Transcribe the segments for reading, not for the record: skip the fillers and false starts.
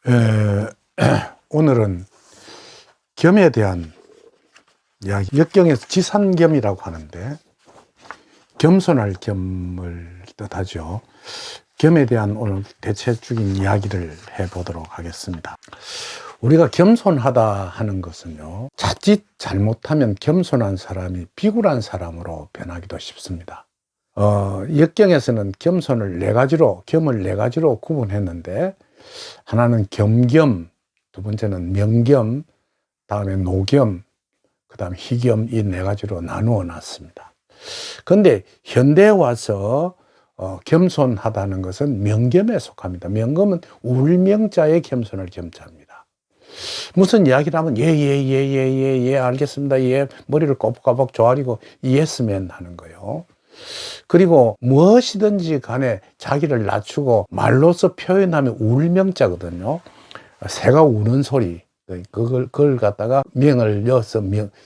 에, 오늘은 겸에 대한 이야기, 역경에서 지산겸이라고 하는데 겸손할 겸을 뜻하죠. 겸에 대한 오늘 대체적인 이야기를 해보도록 하겠습니다. 우리가 겸손하다 하는 것은요, 자칫 잘못하면 겸손한 사람이 비굴한 사람으로 변하기도 쉽습니다. 역경에서는 겸손을 겸을 네 가지로 구분했는데, 하나는 겸겸, 두 번째는 명겸, 다음에 노겸, 그 다음에 희겸, 이 네 가지로 나누어 놨습니다. 그런데 현대에 와서 겸손하다는 것은 명겸에 속합니다. 명겸은 울명자의 겸손을 겸자입니다. 무슨 이야기를 하면 예, 알겠습니다. 예, 머리를 꼬박꼬박 조아리고 예스맨 하는 거예요. 그리고 무엇이든지 간에 자기를 낮추고 말로서 표현하면 울명자거든요. 새가 우는 소리, 그걸 갖다가 명을 넣어서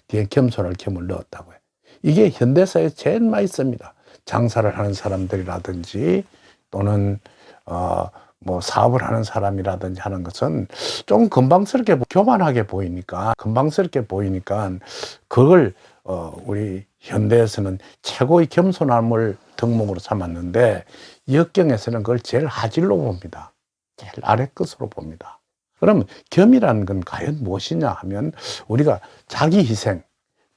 뒤에 겸손을 겸을 넣었다고 해요. 이게 현대사에 제일 많이 씁니다. 장사를 하는 사람들이라든지 또는 뭐 사업을 하는 사람이라든지 하는 것은 좀 교만하게 보이니까 그걸 우리 현대에서는 최고의 겸손함을 덕목으로 삼았는데, 역경에서는 그걸 제일 하질로 봅니다. 제일 아래 끝으로 봅니다. 그러면 겸이라는 건 과연 무엇이냐 하면, 우리가 자기 희생,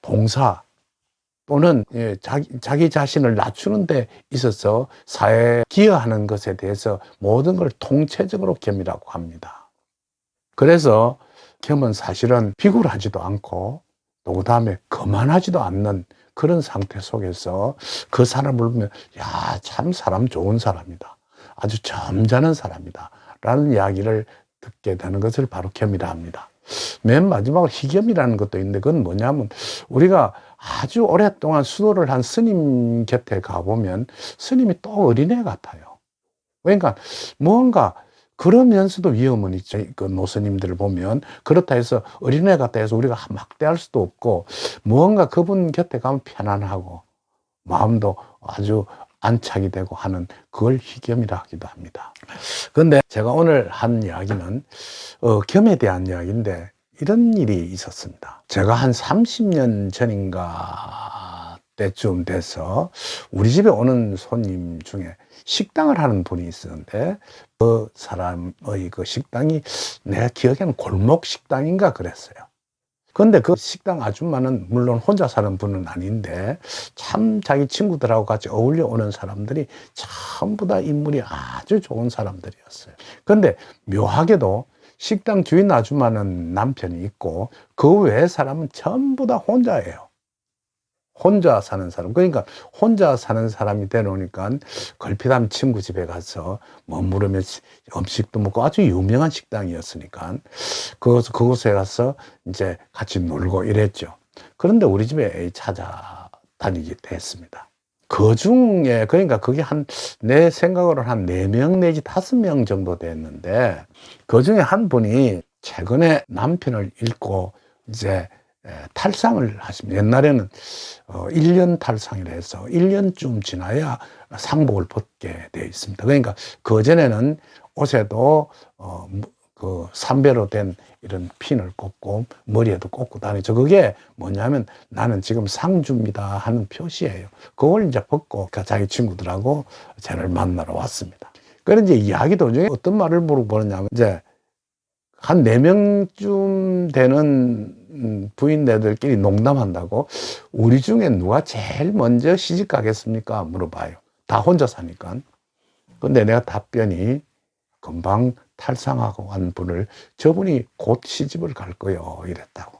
봉사 또는 자기 자신을 낮추는 데 있어서 사회에 기여하는 것에 대해서 모든 걸 통체적으로 겸이라고 합니다. 그래서 겸은 사실은 비굴하지도 않고 또 그다음에 거만하지도 않는 그런 상태 속에서 그 사람을 보면 야, 참 사람 좋은 사람이다, 아주 점잖은 사람이다 라는 이야기를 듣게 되는 것을 바로 겸이라 합니다. 맨 마지막으로 희겸이라는 것도 있는데, 그건 뭐냐면 우리가 아주 오랫동안 수도를 한 스님 곁에 가보면 스님이 또 어린애 같아요. 그러니까 뭔가 그러면서도 위험은 있죠. 그 노스님들을 보면 그렇다 해서 어린애 같다 해서 우리가 막대할 수도 없고, 무언가 그분 곁에 가면 편안하고 마음도 아주 안착이 되고 하는, 그걸 희겸이라 하기도 합니다. 그런데 제가 오늘 한 이야기는 겸에 대한 이야기인데, 이런 일이 있었습니다. 제가 한 30년 전인가 때쯤 돼서 우리 집에 오는 손님 중에 식당을 하는 분이 있었는데, 그 사람의 그 식당이 내 기억에는 골목 식당인가 그랬어요. 그런데 그 식당 아줌마는 물론 혼자 사는 분은 아닌데 참 자기 친구들하고 같이 어울려 오는 사람들이 전부 다 인물이 아주 좋은 사람들이었어요. 그런데 묘하게도 식당 주인 아줌마는 남편이 있고 그 외의 사람은 전부 다 혼자예요. 혼자 사는 사람. 그러니까 혼자 사는 사람이 되놓으니까 걸핏하면 친구 집에 가서 머무르며 음식도 먹고, 아주 유명한 식당이었으니까 그곳에 가서 이제 같이 놀고 이랬죠. 그런데 우리 집에 찾아다니게 됐습니다. 그 중에, 그러니까 그게 내 생각으로 한 4명 내지 5명 정도 됐는데, 그 중에 한 분이 최근에 남편을 잃고 이제 탈상을 하십니다. 옛날에는 1년 탈상이라 해서 1년쯤 지나야 상복을 벗게 되어 있습니다. 그러니까 그전에는 옷에도 그 삼배로 된 이런 핀을 꽂고 머리에도 꽂고 다니죠. 그게 뭐냐면 나는 지금 상주입니다 하는 표시예요. 그걸 이제 벗고 자기 친구들하고 저를 만나러 왔습니다. 그런데 이제 이야기 도중에 어떤 말을 물어보느냐면, 이제 한 4명쯤 되는 부인네들끼리 농담한다고 우리 중에 누가 제일 먼저 시집 가겠습니까? 물어봐요. 다 혼자 사니까. 근데 내가 답변이, 금방 탈상하고 간 분을, 저분이 곧 시집을 갈 거예요 이랬다고.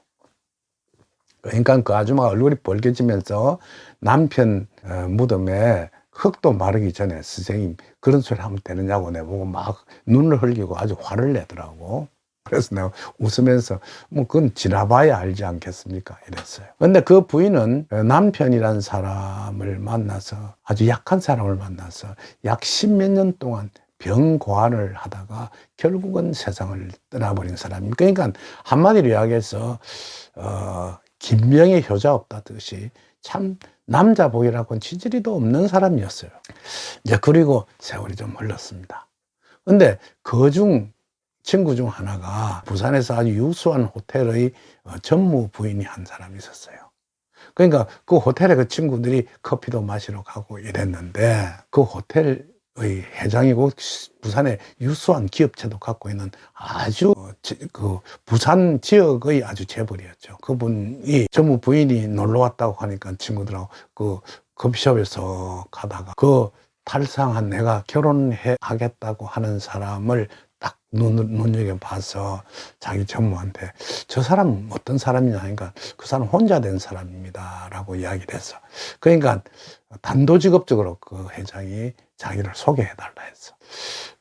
그러니까 그 아줌마가 얼굴이 벌개지면서 남편 무덤에 흙도 마르기 전에 선생님 그런 소리 하면 되느냐고 내보고 막 눈을 흘리고 아주 화를 내더라고. 그래서 내가 웃으면서 뭐 그건 지나봐야 알지 않겠습니까 이랬어요. 근데 그 부인은 남편이란 사람을 만나서, 아주 약한 사람을 만나서 약 10몇 년 동안 병고안을 하다가 결국은 세상을 떠나버린 사람입니다. 그러니까 한마디로 이야기해서 김명의 효자 없다듯이 참 남자 복이라고는 치질이도 없는 사람이었어요. 이제 그리고 세월이 좀 흘렀습니다. 근데 그중 친구 중 하나가 부산에서 아주 유수한 호텔의 전무 부인이 한 사람이 있었어요. 그러니까 그 호텔에 그 친구들이 커피도 마시러 가고 이랬는데 그 호텔의 회장이고 부산의 유수한 기업체도 갖고 있는 아주 그 부산 지역의 아주 재벌이었죠. 그분이 전무 부인이 놀러 왔다고 하니까 친구들하고 그 커피숍에서 가다가 그 탈상한 내가 결혼해 하겠다고 하는 사람을 딱 눈여겨봐서 자기 전무한테 저 사람 어떤 사람이냐 하니까 그 사람 혼자 된 사람입니다 라고 이야기를 했어. 그러니까 단도직입적으로 그 회장이 자기를 소개해달라 했어.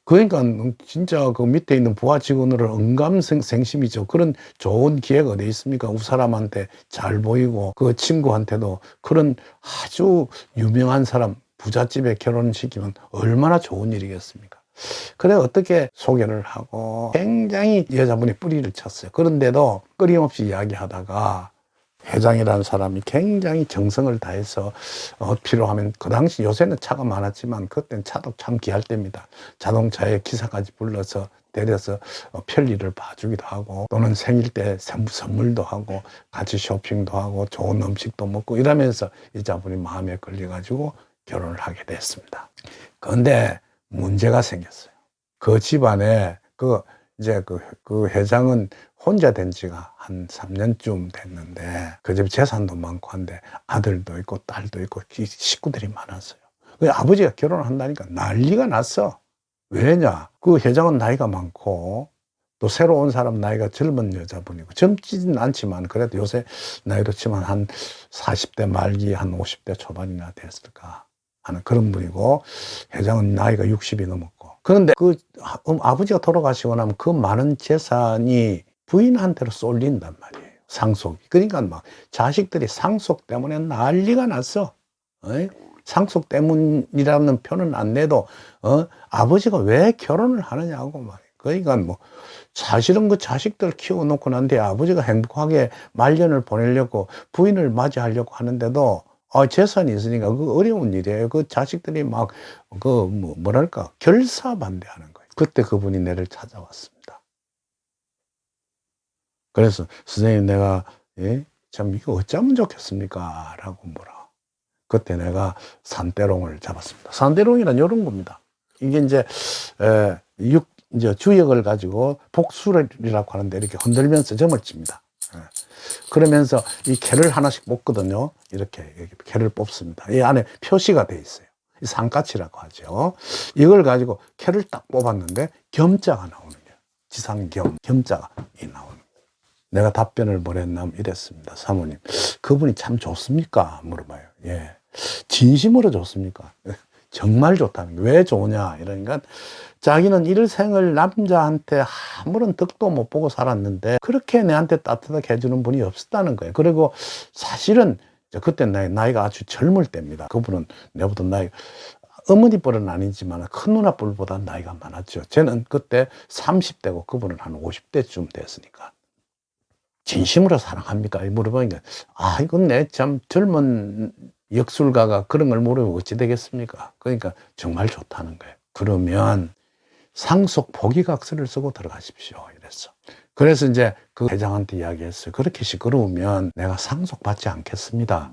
그러니까 진짜 그 밑에 있는 부하 직원들은 언감생심이죠. 그런 좋은 기회가 어디 있습니까? 우 사람한테 잘 보이고 그 친구한테도 그런 아주 유명한 사람 부잣집에 결혼시키면 얼마나 좋은 일이겠습니까? 그래 어떻게 소개를 하고 굉장히 여자분이 뿌리를 쳤어요. 그런데도 끊임없이 이야기하다가 회장이라는 사람이 굉장히 정성을 다해서 필요하면 그 당시 요새는 차가 많았지만 그때는 차도 참 귀할 때입니다. 자동차에 기사까지 불러서 데려서 편리를 봐주기도 하고 또는 생일 때 선물도 하고 같이 쇼핑도 하고 좋은 음식도 먹고 이러면서 여자분이 마음에 걸려가지고 결혼을 하게 됐습니다. 그런데 문제가 생겼어요. 그 집안에 이제 그 회장은 혼자 된 지가 한 3년쯤 됐는데 그 집 재산도 많고 한데 아들도 있고 딸도 있고 식구들이 많았어요. 아버지가 결혼한다니까 난리가 났어. 왜냐? 그 회장은 나이가 많고 또 새로 온 사람 나이가 젊은 여자분이고 젊지는 않지만 그래도 요새 나이로 치면 한 40대 말기 한 50대 초반이나 됐을까 하는 그런 분이고 회장은 나이가 60이 넘었고 그런데 그 아버지가 돌아가시고 나면 그 많은 재산이 부인한테로 쏠린단 말이에요. 상속이. 그러니까 막 자식들이 상속 때문에 난리가 났어. 상속 때문이라는 표는 안 내도 아버지가 왜 결혼을 하느냐고 말이에요. 그러니까 뭐 사실은 그 자식들 키워놓고 난 뒤에 아버지가 행복하게 말년을 보내려고 부인을 맞이하려고 하는데도 재산이 있으니까 그 어려운 일이에요. 그 자식들이 막 뭐랄까 결사반대하는 거예요. 그때 그분이 내를 찾아왔습니다. 그래서 선생님 내가 참 이거 어쩌면 좋겠습니까? 라고 물어. 그때 내가 산대롱을 잡았습니다. 산대롱이란 이런 겁니다. 이게 이제 이제 주역을 가지고 복술이라고 하는데 이렇게 흔들면서 점을 칩니다. 그러면서 이 개를 하나씩 뽑거든요. 이렇게 개를 뽑습니다. 이 안에 표시가 돼 있어요. 이 상가치라고 하죠. 이걸 가지고 개를 딱 뽑았는데 겸자가 나오는 거예요. 지상겸, 겸자가 나오는 거예요. 내가 답변을 뭐랬냐면 이랬습니다. 사모님, 그분이 참 좋습니까? 물어봐요. 예. 진심으로 좋습니까? 정말 좋다는 게 왜 좋으냐? 이러니까 자기는 일생을 남자한테 아무런 덕도 못 보고 살았는데 그렇게 내한테 따뜻하게 해주는 분이 없었다는 거예요. 그리고 사실은 그때 나이가 아주 젊을 때입니다. 그분은 내보다 어머니 뻘은 아니지만 큰 누나 뻘보다 나이가 많았죠. 저는 그때 30대고 그분은 한 50대쯤 됐으니까. 진심으로 사랑합니까? 물어보니까 이건 내 참 젊은 역술가가 그런 걸 모르면 어찌 되겠습니까? 그러니까 정말 좋다는 거예요. 그러면 상속 포기각서를 쓰고 들어가십시오. 이랬어. 그래서 이제 그 회장한테 이야기했어요. 그렇게 시끄러우면 내가 상속받지 않겠습니다.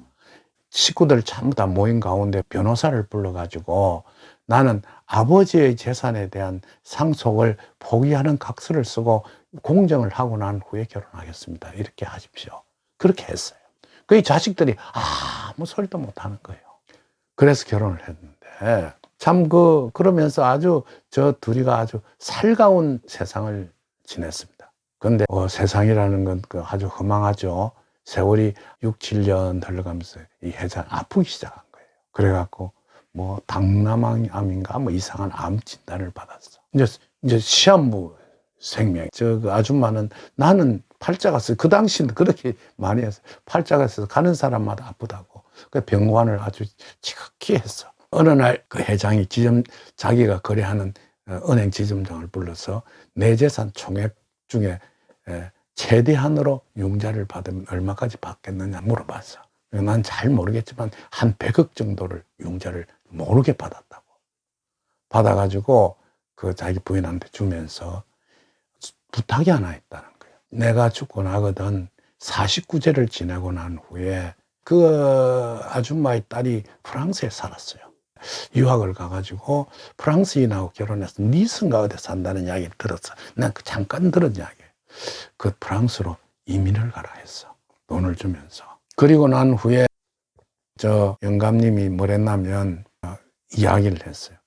식구들 전부 다 모인 가운데 변호사를 불러가지고 나는 아버지의 재산에 대한 상속을 포기하는 각서를 쓰고 공정을 하고 난 후에 결혼하겠습니다. 이렇게 하십시오. 그렇게 했어요. 그 자식들이 아무 소리도 못 하는 거예요. 그래서 결혼을 했는데 참 그러면서 아주 저 둘이가 아주 살가운 세상을 지냈습니다. 그런데 세상이라는 건 아주 허망하죠. 세월이 6, 7년 흘러가면서 이 회장 아프기 시작한 거예요. 그래갖고 뭐 당남암인가 뭐 이상한 암 진단을 받았어. 이제 시한부 생명. 그 아줌마는 나는 팔자가 있어. 그 당시는 그렇게 많이 했어. 팔자가 있어서 가는 사람마다 아프다고. 그 병관을 아주 지극히 했어. 어느 날 그 회장이 자기가 거래하는 은행 지점장을 불러서 내 재산 총액 중에 최대한으로 융자를 받으면 얼마까지 받겠느냐 물어봤어. 난 잘 모르겠지만 한 100억 정도를 융자를 모르게 받았다고. 받아가지고 그 자기 부인한테 주면서 부탁이 하나 있다는 거예요. 내가 죽고 나거든 49제를 지내고 난 후에 그 아줌마의 딸이 프랑스에 살았어요. 유학을 가가지고 프랑스인하고 결혼해서 니스인가 어디 산다는 이야기를 들었어. 난 잠깐 들은 이야기예요. 그 프랑스로 이민을 가라 했어. 돈을 주면서. 그리고 난 후에 저 영감님이 뭐랬냐면 이야기를 했어요.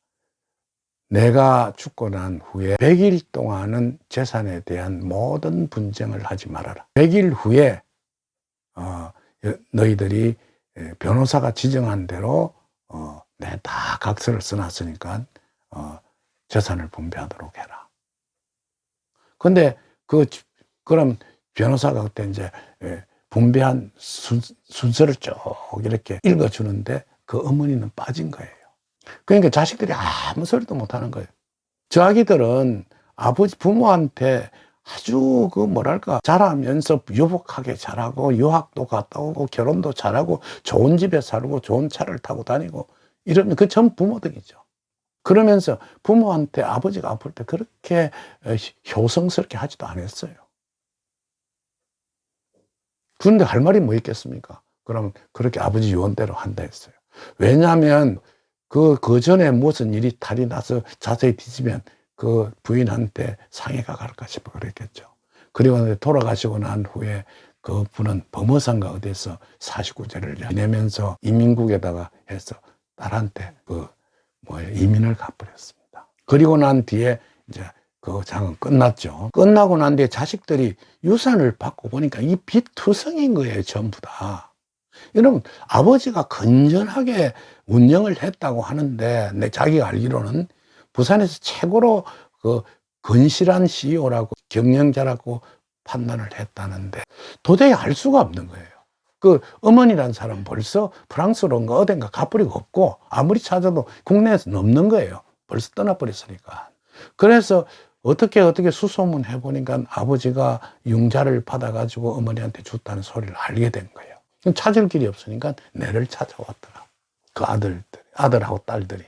내가 죽고 난 후에 100일 동안은 재산에 대한 모든 분쟁을 하지 말아라. 100일 후에 너희들이 변호사가 지정한 대로 내 다 각서를 써놨으니까 재산을 분배하도록 해라. 근데 그럼 변호사가 그때 이제 분배한 순서를 쭉 이렇게 읽어주는데 그 어머니는 빠진 거예요. 그러니까 자식들이 아무 소리도 못 하는 거예요. 저 아기들은 아버지 부모한테 아주 잘하면서 유복하게 잘하고 유학도 갔다 오고 결혼도 잘하고 좋은 집에 살고 좋은 차를 타고 다니고 이러면 그 전 부모들이죠. 그러면서 부모한테 아버지가 아플 때 그렇게 효성스럽게 하지도 않았어요. 그런데 할 말이 뭐 있겠습니까? 그럼 그렇게 아버지 유언대로 한다 했어요. 왜냐하면 그 전에 무슨 일이 탈이 나서 자세히 뒤지면 그 부인한테 상해가 갈까 싶어 그랬겠죠. 그리고 돌아가시고 난 후에 그 분은 범어산가 어디서 49제를 지내면서 이민국에다가 해서 딸한테 이민을 가버렸습니다. 그리고 난 뒤에 이제 그 장은 끝났죠. 끝나고 난 뒤에 자식들이 유산을 받고 보니까 이 빚투성인 거예요, 전부 다. 여러분, 아버지가 건전하게 운영을 했다고 하는데, 자기가 알기로는 부산에서 최고로 그 건실한 CEO라고 경영자라고 판단을 했다는데, 도저히 알 수가 없는 거예요. 그 어머니란 사람 벌써 프랑스로 온가 어딘가 가버리고 없고, 아무리 찾아도 국내에서 없는 거예요. 벌써 떠나버렸으니까. 그래서 어떻게 수소문 해보니까 아버지가 융자를 받아가지고 어머니한테 줬다는 소리를 알게 된 거예요. 찾을 길이 없으니까 내를 찾아왔더라. 그 아들하고 딸들이.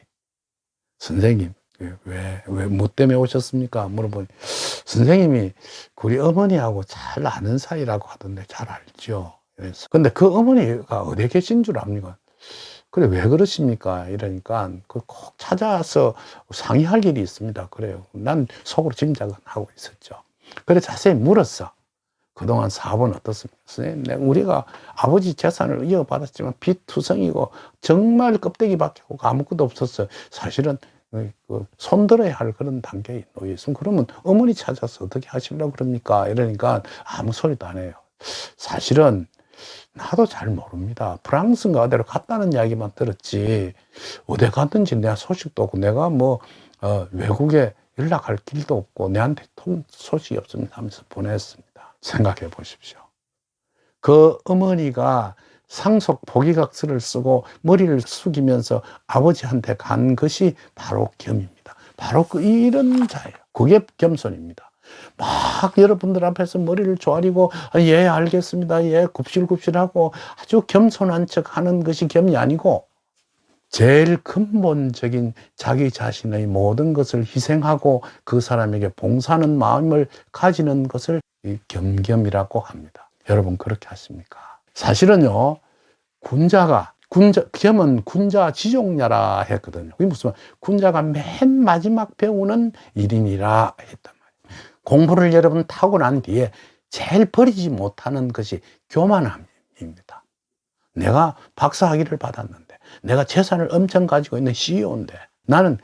선생님, 뭐 때문에 오셨습니까? 물어보니, 선생님이 우리 어머니하고 잘 아는 사이라고 하던데 잘 알죠. 그래서. 근데 그 어머니가 어디에 계신 줄 압니까? 그래, 왜 그러십니까? 이러니까 꼭 찾아서 상의할 일이 있습니다. 그래요. 난 속으로 짐작은 하고 있었죠. 그래, 자세히 물었어. 그동안 사업은 어떻습니까? 선생님, 우리가 아버지 재산을 이어받았지만 빚투성이고 정말 껍데기밖에 아무것도 없었어요. 사실은 손들어야 할 그런 단계에 놓여 있으면 그러면 어머니 찾아서 어떻게 하시려고 그럽니까? 이러니까 아무 소리도 안 해요. 사실은 나도 잘 모릅니다. 프랑스인가 어디로 갔다는 이야기만 들었지 어디 갔는지 내가 소식도 없고 내가 외국에 연락할 길도 없고 내한테 소식이 없습니다 하면서 보냈습니다. 생각해 보십시오. 그 어머니가 상속 포기각서를 쓰고 머리를 숙이면서 아버지한테 간 것이 바로 겸입니다. 바로 이런 자예요. 그게 겸손입니다. 막 여러분들 앞에서 머리를 조아리고 예 알겠습니다 예 굽실굽실하고 아주 겸손한 척 하는 것이 겸이 아니고 제일 근본적인 자기 자신의 모든 것을 희생하고 그 사람에게 봉사하는 마음을 가지는 것을 겸이라고 합니다. 여러분 그렇게 하십니까? 사실은요 겸은 군자 지종야라 했거든요. 그게 무슨 말? 군자가 맨 마지막 배우는 일인이라 했단 말이에요. 공부를 여러분 타고 난 뒤에 제일 버리지 못하는 것이 교만함입니다. 내가 박사학위를 받았는데, 내가 재산을 엄청 가지고 있는 CEO인데, 나는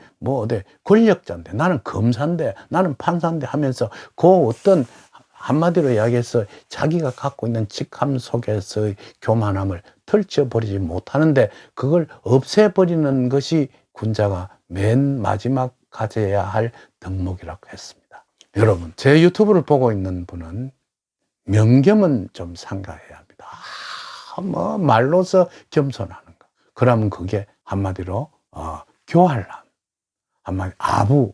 권력자인데, 나는 검사인데, 나는 판사인데 하면서 그 어떤 한마디로 이야기해서 자기가 갖고 있는 직함 속에서의 교만함을 펼쳐버리지 못하는데 그걸 없애버리는 것이 군자가 맨 마지막 가져야 할 덕목이라고 했습니다. 여러분, 제 유튜브를 보고 있는 분은 명겸은 좀 삼가해야 합니다. 말로서 겸손하는 거. 그러면 그게 한마디로 교활함, 한마디 아부.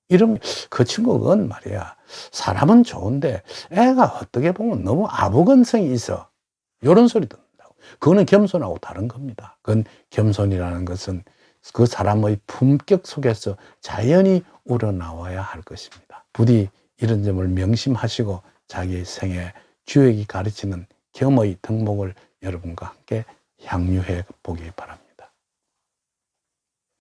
이런 그 친구는 말이야. 사람은 좋은데 애가 어떻게 보면 너무 아부건성이 있어. 이런 소리 듣는다고. 그거는 겸손하고 다른 겁니다. 그건 겸손이라는 것은 그 사람의 품격 속에서 자연히 우러나와야 할 것입니다. 부디 이런 점을 명심하시고 자기의 생애 주역이 가르치는 겸의 덕목을 여러분과 함께 향유해 보기 바랍니다.